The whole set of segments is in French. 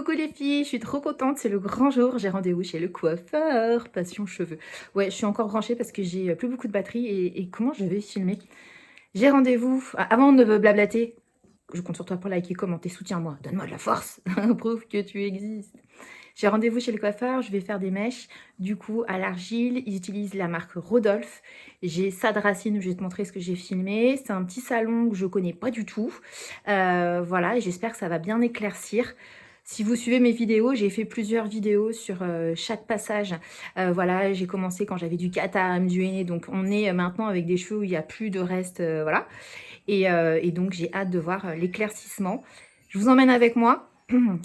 Coucou les filles, je suis trop contente, c'est le grand jour, j'ai rendez-vous chez le coiffeur, passion cheveux. Ouais, je suis encore branchée parce que j'ai plus beaucoup de batterie et comment je vais filmer? J'ai rendez-vous, avant de me blablater, je compte sur toi pour liker, commenter, soutiens-moi, donne-moi de la force, prouve que tu existes. J'ai rendez-vous chez le coiffeur, je vais faire des mèches, du coup à l'argile, ils utilisent la marque Rodolphe. J'ai ça de Racine, je vais te montrer ce que j'ai filmé. C'est un petit salon que je connais pas du tout. Voilà, et j'espère que ça va bien éclaircir. Si vous suivez mes vidéos, j'ai fait plusieurs vidéos sur chaque passage. Voilà, j'ai commencé quand j'avais du catam, du henné, donc on est maintenant avec des cheveux où il n'y a plus de reste, voilà. Et donc j'ai hâte de voir l'éclaircissement. Je vous emmène avec moi.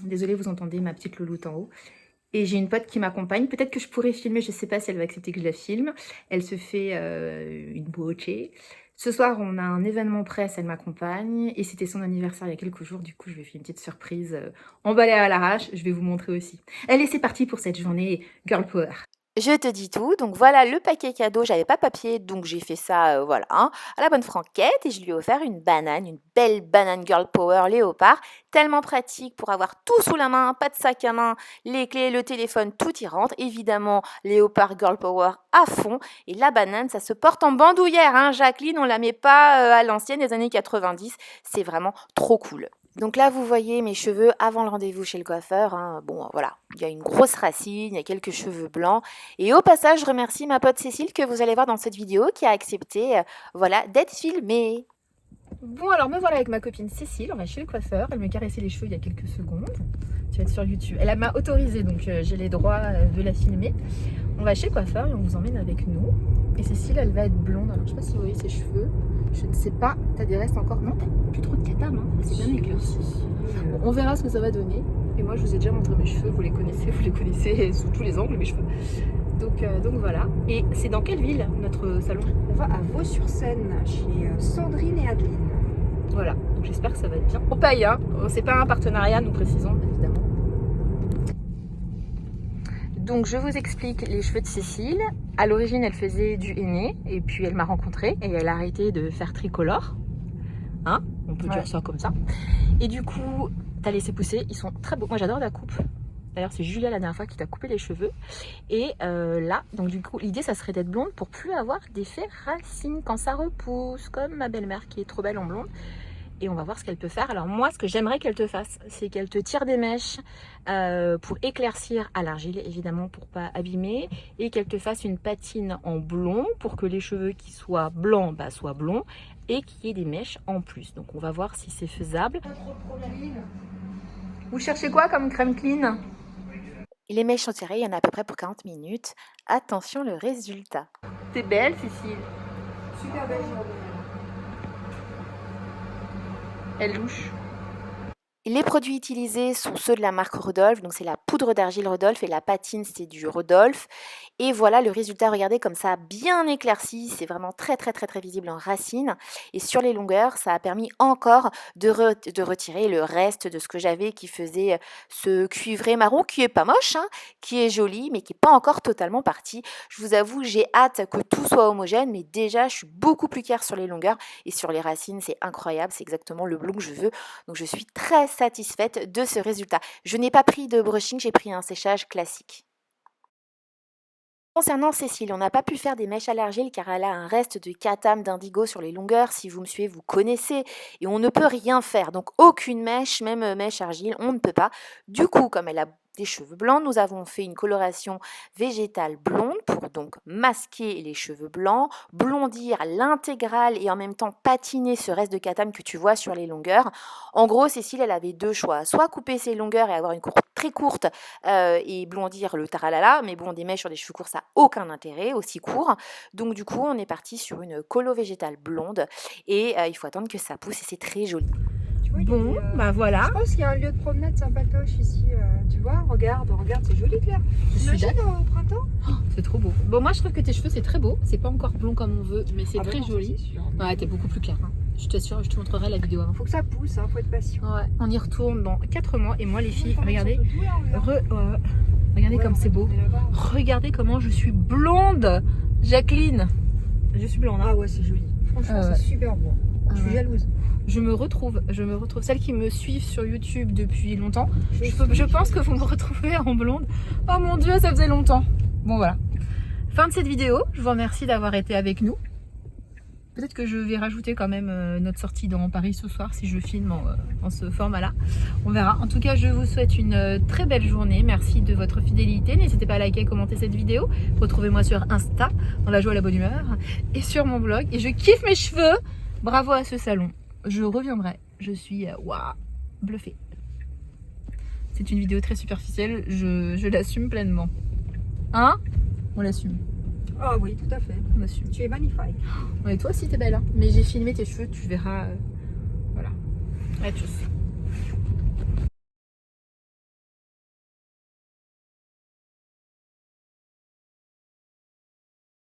Désolée, vous entendez ma petite louloute en haut. Et j'ai une pote qui m'accompagne. Peut-être que je pourrais filmer, je ne sais pas si elle va accepter que je la filme. Elle se fait une bouchée. Ce soir, on a un événement presse, elle m'accompagne. Et c'était son anniversaire il y a quelques jours. Du coup, je vais faire une petite surprise emballée à l'arrache. Je vais vous montrer aussi. Allez, c'est parti pour cette journée Girl Power. Je te dis tout, donc voilà le paquet cadeau, j'avais pas papier, donc j'ai fait ça, voilà, hein, à la bonne franquette et je lui ai offert une banane, une belle banane Girl Power léopard, tellement pratique pour avoir tout sous la main, pas de sac à main, les clés, le téléphone, tout y rentre, évidemment léopard Girl Power à fond, et la banane ça se porte en bandoulière, hein, Jacqueline, on la met pas à l'ancienne des années 90, c'est vraiment trop cool. Donc là, vous voyez mes cheveux avant le rendez-vous chez le coiffeur. Hein. Bon, voilà, il y a une grosse racine, il y a quelques cheveux blancs. Et au passage, je remercie ma pote Cécile que vous allez voir dans cette vidéo qui a accepté voilà, d'être filmée. Bon, alors me voilà avec ma copine Cécile. On va chez le coiffeur. Elle me caressait les cheveux il y a quelques secondes. Tu vas être sur YouTube. Elle m'a autorisé, donc j'ai les droits de la filmer. On va chez le coiffeur et on vous emmène avec nous. Et Cécile, elle va être blonde. Alors, je sais pas si vous voyez ses cheveux. Je ne sais pas. T'as des restes encore? Non, t'as plus trop de catam. Hein. C'est bien éclairci. Bon, on verra ce que ça va donner. Et moi, je vous ai déjà montré mes cheveux. Vous les connaissez sous tous les angles, mes cheveux. Donc voilà. Et c'est dans quelle ville, notre salon? On va à Vaux-sur-Seine, chez Sandrine et Adeline. Voilà. Donc j'espère que ça va être bien. On paye, hein. C'est pas un partenariat, nous précisons, évidemment. Donc je vous explique les cheveux de Cécile. À l'origine, elle faisait du henné et puis elle m'a rencontrée et elle a arrêté de faire tricolore. Hein, on peut dire ça comme ça. Et du coup, t'as laissé pousser. Ils sont très beaux. Moi, j'adore la coupe. D'ailleurs, c'est Julia la dernière fois qui t'a coupé les cheveux. Et là, donc du coup, l'idée, ça serait d'être blonde pour plus avoir d'effet racine quand ça repousse, comme ma belle-mère qui est trop belle en blonde. Et on va voir ce qu'elle peut faire. Alors moi, ce que j'aimerais qu'elle te fasse, c'est qu'elle te tire des mèches pour éclaircir à l'argile, évidemment, pour pas abîmer. Et qu'elle te fasse une patine en blond pour que les cheveux qui soient blancs, bah, soient blonds. Et qu'il y ait des mèches en plus. Donc on va voir si c'est faisable. Vous cherchez quoi comme crème clean? Et les mèches sont tirées, il y en a à peu près pour 40 minutes. Attention le résultat. T'es belle, Cécile. Super belle journée. Elle louche. Les produits utilisés sont ceux de la marque Rodolphe, donc c'est la poudre d'argile Rodolphe et la patine c'est du Rodolphe. Et voilà le résultat, regardez comme ça, bien éclairci, c'est vraiment très visible en racine. Et sur les longueurs, ça a permis encore de retirer le reste de ce que j'avais qui faisait ce cuivré marron qui est pas moche, hein, qui est joli mais qui n'est pas encore totalement parti. Je vous avoue, j'ai hâte que tout soit homogène, mais déjà je suis beaucoup plus claire sur les longueurs et sur les racines, c'est incroyable, c'est exactement le blond que je veux. Donc je suis très satisfaite de ce résultat. Je n'ai pas pris de brushing, j'ai pris un séchage classique. Concernant Cécile, on n'a pas pu faire des mèches à l'argile car elle a un reste de catam d'indigo sur les longueurs. Si vous me suivez, vous connaissez. Et on ne peut rien faire. Donc aucune mèche, même mèche argile, on ne peut pas. Du coup, comme elle a des cheveux blancs, nous avons fait une coloration végétale blonde pour donc masquer les cheveux blancs, blondir l'intégrale et en même temps patiner ce reste de catam que tu vois sur les longueurs. En gros, Cécile, elle avait deux choix. Soit couper ses longueurs et avoir une coupe très courte et blondir le taralala, mais bon, des mèches sur des cheveux courts, ça n'a aucun intérêt, aussi court. Donc du coup, on est parti sur une colo végétale blonde et il faut attendre que ça pousse et c'est très joli. Tu vois, Bon, bah voilà. Je pense qu'il y a un lieu de promenade sympatoche ici. Tu vois, regarde, c'est joli Claire. Imagine au printemps. Oh, c'est trop beau. Bon, moi je trouve que tes cheveux c'est très beau. C'est pas encore blond comme on veut, mais c'est très non, joli. Sûr. Ouais, t'es beaucoup plus clair. Hein. Je t'assure, je te montrerai la vidéo avant. Faut que ça pousse, hein, faut être patient. Ouais, on y retourne dans 4 mois. Et moi les filles, regardez. Regardez comme c'est beau. Regardez comment je suis blonde. Jacqueline. Je suis blonde. Hein. Ah ouais, c'est joli. Franchement, c'est super beau. Je suis ouais. jalouse. Je me retrouve. Celles qui me suivent sur YouTube depuis longtemps, je pense que vous me retrouvez en blonde. Oh mon Dieu, ça faisait longtemps. Bon voilà. Fin de cette vidéo. Je vous remercie d'avoir été avec nous. Peut-être que je vais rajouter quand même notre sortie dans Paris ce soir si je filme en ce format-là. On verra. En tout cas, je vous souhaite une très belle journée. Merci de votre fidélité. N'hésitez pas à liker et commenter cette vidéo. Retrouvez-moi sur Insta, dans la joie et la bonne humeur, et sur mon blog. Et je kiffe mes cheveux. Bravo à ce salon. Je reviendrai. Je suis waouh, bluffée. C'est une vidéo très superficielle. Je l'assume pleinement. Hein? On l'assume. Ah oui, tout à fait. On assume. Tu es magnifique. Ouais, toi aussi t'es belle, hein. Mais j'ai filmé tes cheveux, tu verras. Voilà. Ouais, tchuss.